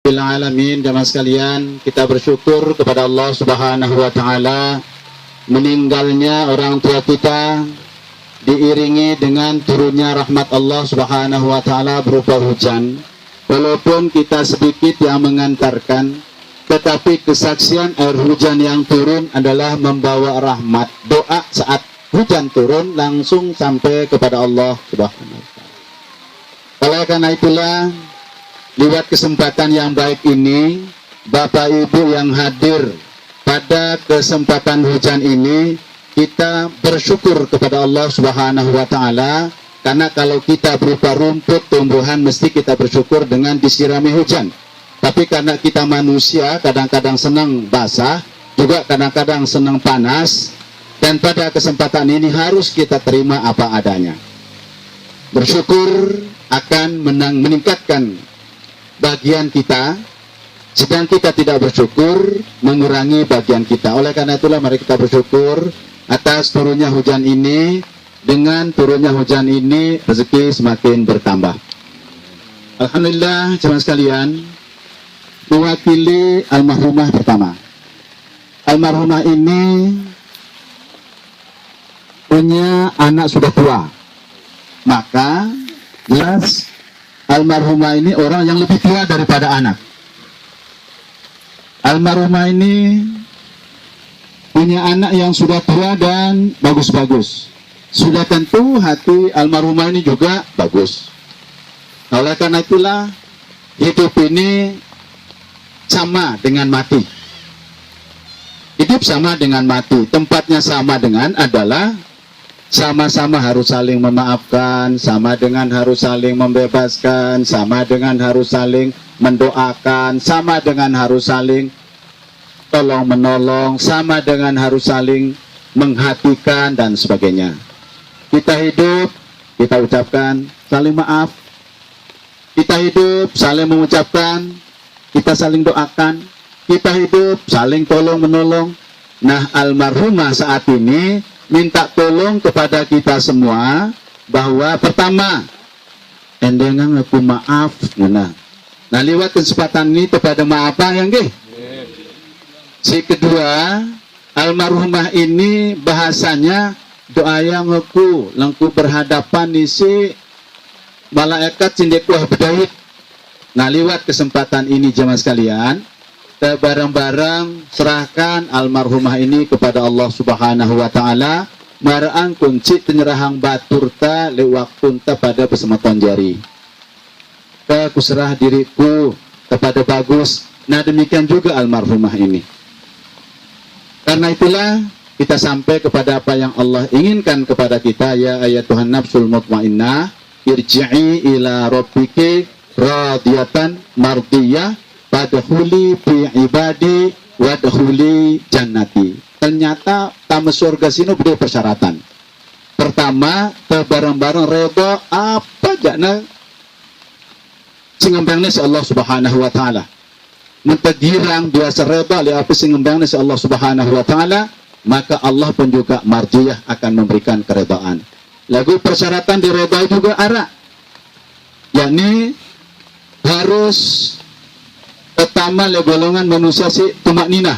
Alamin, jamaah sekalian, kita bersyukur kepada Allah Subhanahu wa taala meninggalnya orang tua kita diiringi dengan turunnya rahmat Allah Subhanahu wa taala berupa hujan. Walaupun kita sedikit yang mengantarkan, tetapi kesaksian air hujan yang turun adalah membawa rahmat. Doa saat hujan turun langsung sampai kepada Allah Subhanahu wa taala. Oleh karena itulah, lewat kesempatan yang baik ini, Bapak Ibu yang hadir pada kesempatan hujan ini, kita bersyukur kepada Allah Subhanahu wa taala, karena kalau kita berupa rumput tumbuhan mesti kita bersyukur dengan disirami hujan. Tapi karena kita manusia kadang-kadang senang basah, juga kadang-kadang senang panas, dan pada kesempatan ini harus kita terima apa adanya. Bersyukur akan meningkatkan bagian kita, sedang kita tidak bersyukur mengurangi bagian kita. Oleh karena itulah mari kita bersyukur atas turunnya hujan ini. Dengan turunnya hujan ini rezeki semakin bertambah. Alhamdulillah, jemaah sekalian, mewakili almarhumah pertama. Almarhumah ini punya anak sudah tua, maka jelas almarhumah ini orang yang lebih tua daripada anak. Almarhumah ini punya anak yang sudah tua dan bagus-bagus. Sudah tentu hati almarhumah ini juga bagus. Oleh karena itulah hidup ini sama dengan mati. Hidup sama dengan mati. Tempatnya sama dengan adalah sama-sama harus saling memaafkan, sama dengan harus saling membebaskan, sama dengan harus saling mendoakan, sama dengan harus saling tolong menolong, sama dengan harus saling menghatikan dan sebagainya. Kita hidup, kita ucapkan saling maaf. Kita hidup, saling mengucapkan, kita saling doakan. Kita hidup, saling tolong menolong. Nah, almarhumah saat ini minta tolong kepada kita semua bahwa pertama, endengan aku maaf. Nah, lewat kesempatan ini kepada maaf yang nggih. Si kedua, almarhumah ini bahasanya doa yang aku lengku berhadapan isi malaikat cindekuah bedait. Nah, lewat kesempatan ini jemaah sekalian, kita bareng-bareng serahkan almarhumah ini kepada Allah Subhanahu wa taala, marang kunci penyerahang batur ta lewaktu ta pada bersematon jari. Aku serah diriku kepada bagus. Nah, demikian juga almarhumah ini. Karena itulah kita sampai kepada apa yang Allah inginkan kepada kita. Ya ayatuhan nafsul mutmainnah, irji'i ila rabbiki radiyatan mardiyah, fadkhuli fi ibadi wadkhuli jannati. Ternyata tamu surga sini beri persyaratan. Pertama, bareng-bareng redha apa jana singembangnya si Allah Subhanahu wa taala. Mentagirang biasa redha li apa singembangnya si Allah Subhanahu wa taala, maka Allah pun juga marjiyah akan memberikan keredaan. Lagu persyaratan diredai juga ada, yakni harus pertama golongan manusia si tumakninah,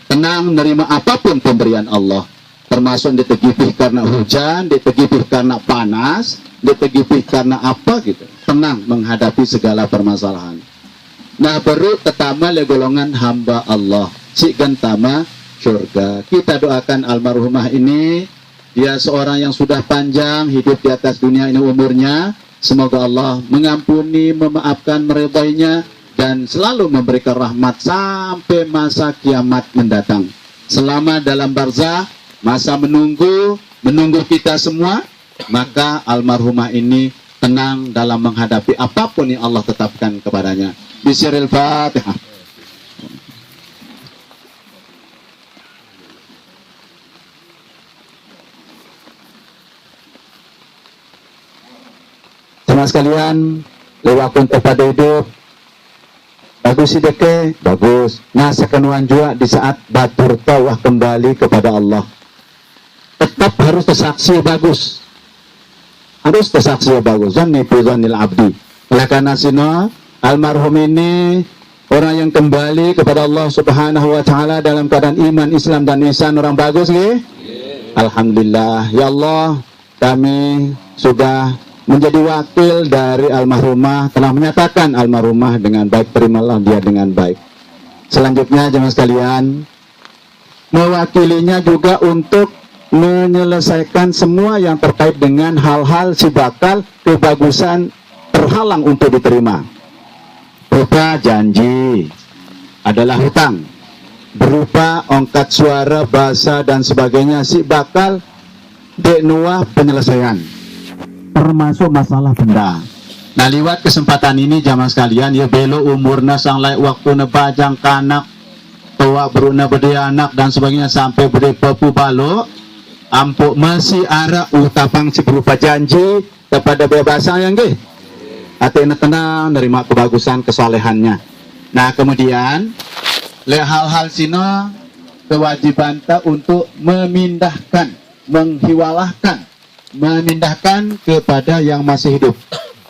tenang menerima apapun pemberian Allah, termasuk ditegipih karena hujan, ditegipih karena panas, ditegipih karena apa gitu, tenang menghadapi segala permasalahan. Nah, baru pertama golongan hamba Allah si gantama surga. Kita doakan almarhumah ini, dia seorang yang sudah panjang hidup di atas dunia ini umurnya. Semoga Allah mengampuni, memaafkan, meridainya, dan selalu memberikan rahmat sampai masa kiamat mendatang. Selama dalam barzah, masa menunggu kita semua, maka almarhumah ini tenang dalam menghadapi apapun yang Allah tetapkan kepadanya. Bismillahirrahmanirrahim. Fatihah. Teman sekalian, lewat kepada hidup bagus si deke, bagus. Nah, sekenuan juga di saat batur tawah kembali kepada Allah, tetap harus tersaksi bagus. Harus tersaksi bagus. Zanni fi zannil abdi. Oleh karena sino almarhum ini orang yang kembali kepada Allah Subhanahu wa taala dalam keadaan iman, Islam dan ihsan, orang bagus nggih? Alhamdulillah. Ya Allah, kami sudah menjadi wakil dari almarhumah, telah menyatakan almarhumah dengan baik, terimalah dia dengan baik. Selanjutnya jemaah sekalian, mewakilinya juga untuk menyelesaikan semua yang terkait dengan hal-hal si bakal kebagusan terhalang untuk diterima. Berupa janji adalah hutang, berupa ongkat suara, bahasa dan sebagainya si bakal deknuah penyelesaian, termasuk masalah benda. Nah, lewat kesempatan ini jamaah sekalian, ya belo umurna sang layak waktu nebajang kanak tua beruna berde anak dan sebagainya sampai berde papu balo ampuk masih ara utapang si berupa janji kepada bebasan yang gih hati tenang nerima kebagusan kesolehannya. Nah, kemudian le hal-hal sino kewajiban ta untuk memindahkan, menghiwalahkan, memindahkan kepada yang masih hidup.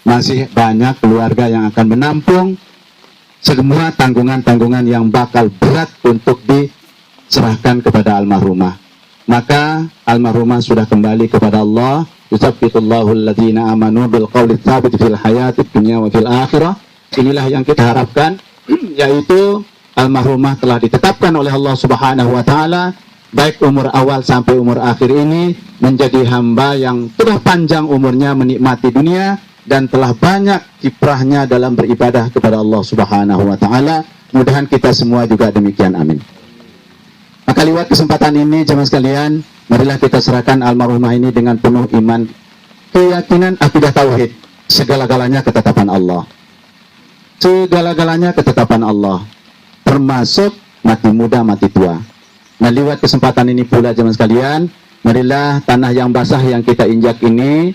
Masih banyak keluarga yang akan menampung semua tanggungan-tanggungan yang bakal berat untuk diserahkan kepada almarhumah. Maka almarhumah sudah kembali kepada Allah. Yusabbitullahu alladhina amanu bil qawli tsabit fil hayatid dunya wa fil akhirah. Inilah yang kita harapkan, yaitu almarhumah telah ditetapkan oleh Allah Subhanahu wa taala baik umur awal sampai umur akhir ini menjadi hamba yang sudah panjang umurnya menikmati dunia dan telah banyak kiprahnya dalam beribadah kepada Allah Subhanahu wa taala. Mudahan kita semua juga demikian, amin. Maka lewat kesempatan ini jemaah sekalian, marilah kita serahkan almarhumah ini dengan penuh iman, keyakinan, akidah tauhid, segala-galanya ketetapan Allah. Segala-galanya ketetapan Allah, termasuk mati muda, mati tua. Nah, lewat kesempatan ini pula jemaah sekalian, marilah tanah yang basah yang kita injak ini,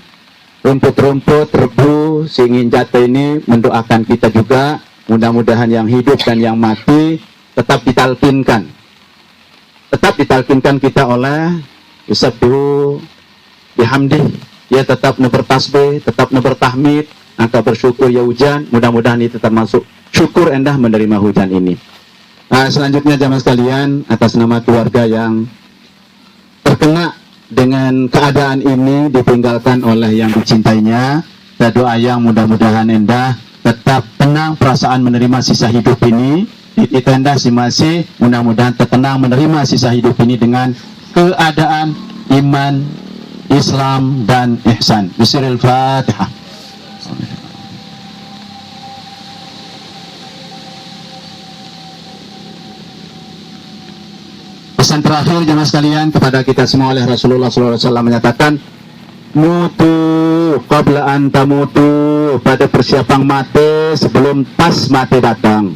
rumput-rumput, rebu, singin jatuh ini mendoakan kita juga, mudah-mudahan yang hidup dan yang mati tetap ditalkinkan. Tetap ditalkinkan kita oleh Yusabbihu bihamdi, ya tetap bertasbih, tetap bertahmid, angka bersyukur ya hujan, mudah-mudahan itu termasuk syukur endah menerima hujan ini. Nah, selanjutnya jamaah sekalian, atas nama keluarga yang terkena dengan keadaan ini ditinggalkan oleh yang dicintainya, kita doa yang mudah-mudahan endah, tetap tenang perasaan menerima sisa hidup ini, ditenda si masih mudah-mudahan tertenang menerima sisa hidup ini dengan keadaan iman, Islam dan ihsan. Bismillahil Fatihah. Pesan terakhir jemaah sekalian kepada kita semua oleh Rasulullah SAW menyatakan, mutu qabla an tamutu, pada persiapan mati sebelum pas mati datang.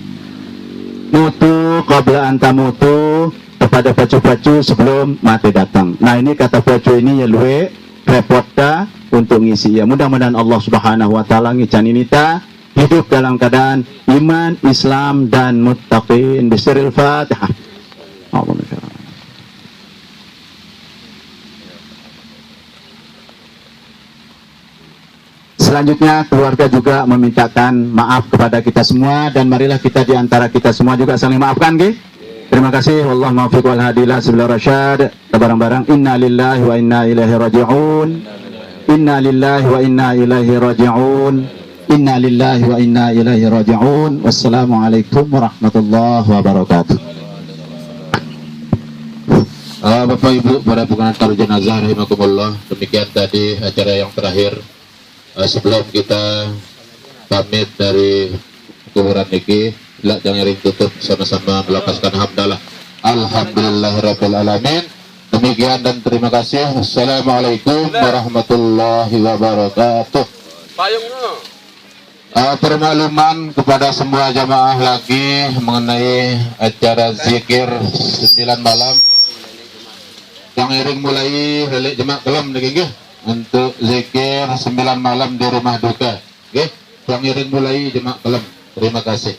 Mutu qabla an tamutu, kepada pacu-pacu sebelum mati datang. Nah, ini kata pacu ini ya luwe repot dah untuk ngisi ya. Mudah-mudahan Allah Subhanahu wa taala ngican ini ta hidup dalam keadaan iman, Islam dan muttaqin. Bismillahil Fatihah. Selanjutnya keluarga juga memintakan maaf kepada kita semua, dan marilah kita diantara kita semua juga saling maafkan, nggih. Terima kasih. Wallahu muwaffiq wal hadi ila sabilir rasyad. Barang-barang inna lillahi wa inna ilaihi raji'un. Inna lillahi wa inna ilaihi raji'un. Inna lillahi wa inna ilaihi raji'un. Wassalamualaikum warahmatullahi wabarakatuh. Bapak Ibu para pengantar jenazah rahimakumullah, demikian tadi acara yang terakhir. Sebelum kita pamit dari kuburan niki, bila jangan ring tutup sama-sama melapaskan hamdalah. Alhamdulillahirabbil alamin. Demikian dan terima kasih. Assalamualaikum warahmatullahi wabarakatuh. Permakluman kepada semua jamaah lagi mengenai acara zikir 9 malam yang iring mulai relik jemaah kelam niki untuk zikir 9 malam di rumah duka. Oke, yang iring mulai jemaah kelam. Terima kasih.